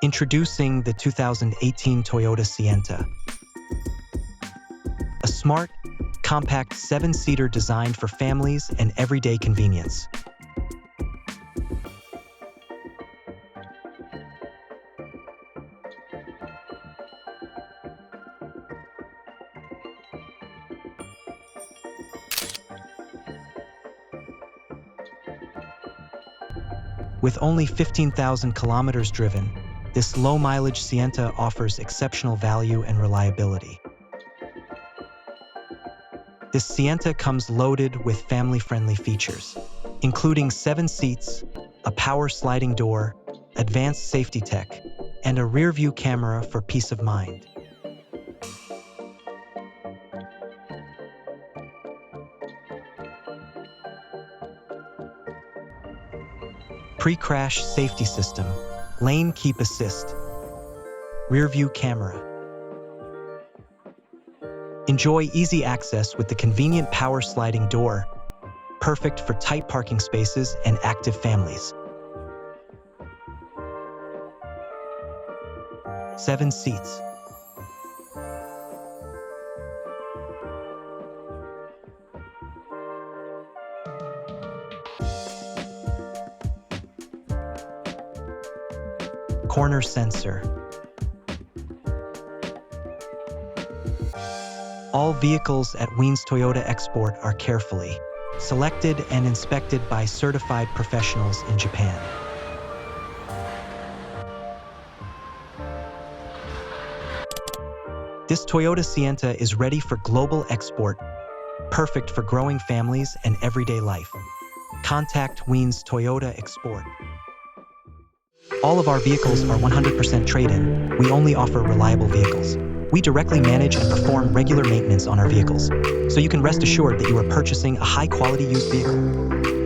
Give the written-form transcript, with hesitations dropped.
Introducing the 2018 Toyota Sienta. A smart, compact 7-seater designed for families and everyday convenience. With only 15,000 kilometers driven, this low-mileage Sienta offers exceptional value and reliability. This Sienta comes loaded with family-friendly features, including 7 seats, a power sliding door, advanced safety tech, and a rear-view camera for peace of mind. Pre-crash safety system, lane keep assist, rear-view camera. Enjoy easy access with the convenient power sliding door, perfect for tight parking spaces and active families. 7 seats. Corner sensor. All vehicles at Wiens Toyota Export are carefully selected and inspected by certified professionals in Japan. This Toyota Sienta is ready for global export, perfect for growing families and everyday life. Contact Wiens Toyota Export. All of our vehicles are 100% trade-in. We only offer reliable vehicles. We directly manage and perform regular maintenance on our vehicles, so you can rest assured that you are purchasing a high-quality used vehicle.